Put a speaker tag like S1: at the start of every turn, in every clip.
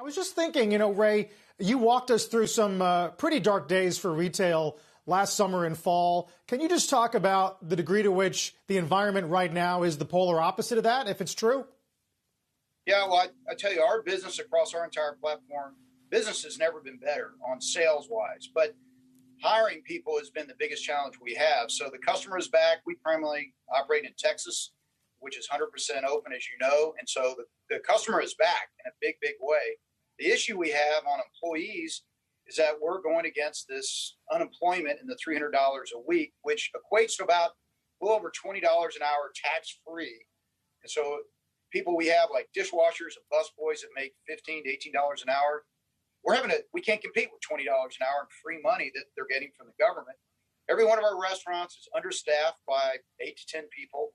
S1: I was just thinking, Ray, you walked us through some pretty dark days for retail last summer and fall. Can you just talk about the degree to which the environment right now is the polar opposite of that, if it's true?
S2: Yeah, well, I tell you, our business across our entire platform, business has never been better on sales-wise, but hiring people has been the biggest challenge we have. So the customer is back. We primarily operate in Texas, which is 100% open, as you know, and so the customer is back in a big, big way. The issue we have on employees is that we're going against this unemployment in the $300 a week, which equates to about a little over $20 an hour tax-free. And so people we have like dishwashers and busboys that make $15 to $18 an hour, we can't compete with $20 an hour in free money that they're getting from the government. Every one of our restaurants is understaffed by 8 to 10 people.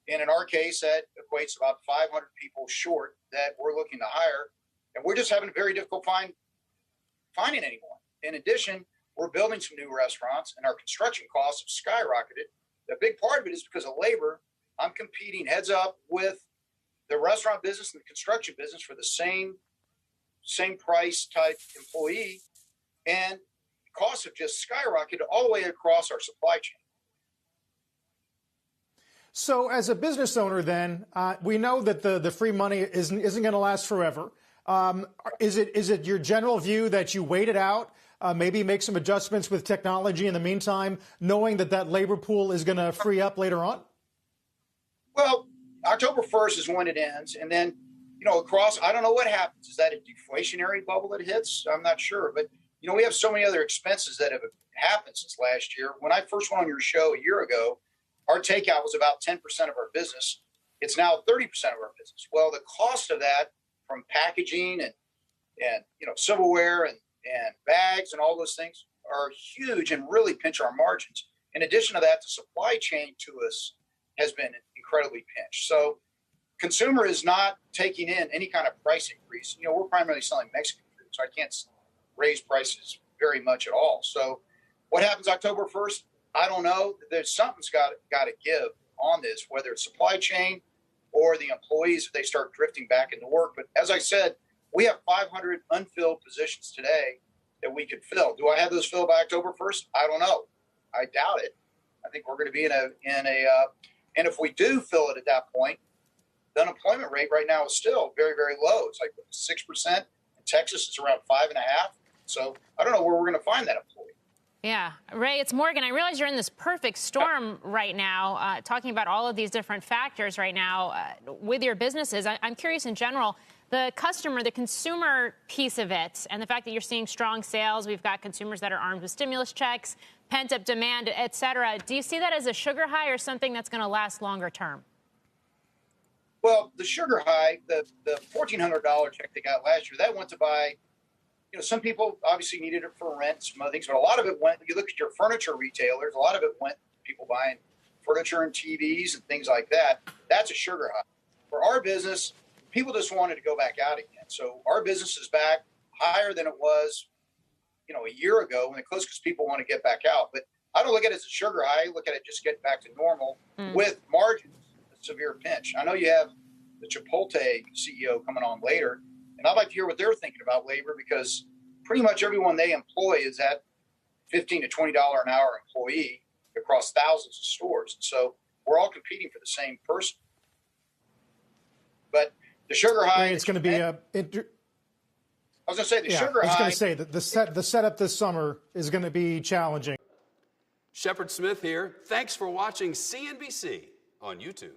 S2: And in our case, that equates to about 500 people short that we're looking to hire. And we're just having a very difficult finding anyone. In addition, we're building some new restaurants and our construction costs have skyrocketed. A big part of it is because of labor. I'm competing heads up with the restaurant business and the construction business for the same price type employee. And costs have just skyrocketed all the way across our supply chain.
S1: So as a business owner, then, we know that the free money isn't going to last forever. Is it your general view that you wait it out, maybe make some adjustments with technology in the meantime, knowing that labor pool is going to free up later on?
S2: Well, October 1st is when it ends. And then, I don't know what happens. Is that a deflationary bubble that hits? I'm not sure. But, we have so many other expenses that have happened since last year. When I first went on your show a year ago, our takeout was about 10% of our business. It's now 30% of our business. Well, the cost of that from packaging and silverware and bags and all those things are huge and really pinch our margins. In addition to that, the supply chain to us has been incredibly pinched. So consumer is not taking in any kind of price increase. We're primarily selling Mexican food, so I can't raise prices very much at all. So what happens October 1st? I don't know. Something's got to give on this, whether it's supply chain or the employees if they start drifting back into work. But as I said, we have 500 unfilled positions today that we could fill. Do I have those filled by October 1st? I don't know. I doubt it. I think we're going to be and if we do fill it at that point, the unemployment rate right now is still very, very low. It's like 6%. In Texas, it's around 5.5%. So I don't know where we're going to find that employee.
S3: Yeah. Ray, it's Morgan. I realize you're in this perfect storm right now, talking about all of these different factors right now with your businesses. I'm curious in general, the consumer piece of it, and the fact that you're seeing strong sales. We've got consumers that are armed with stimulus checks, pent-up demand, et cetera. Do you see that as a sugar high or something that's going to last longer term?
S2: Well, the sugar high, the $1,400 check they got last year, that went to buy. Some people obviously needed it for rent, some other things, but a lot of it went, you look at your furniture retailers, a lot of it went people buying furniture and TVs and things like that. That's a sugar high. For our business, people just wanted to go back out again. So our business is back higher than it was, a year ago when it closed because people want to get back out. But I don't look at it as a sugar high. I look at it just getting back to normal with margins, a severe pinch. I know you have the Chipotle CEO coming on later. And I'd like to hear what they're thinking about labor because pretty much everyone they employ is at $15 to $20 an hour employee across thousands of stores. So we're all competing for the same person. But the sugar high,
S1: it's going to be
S2: I was going to say the sugar high.
S1: I was going to say that the setup this summer is going to be challenging.
S4: Shepard Smith here. Thanks for watching CNBC on YouTube.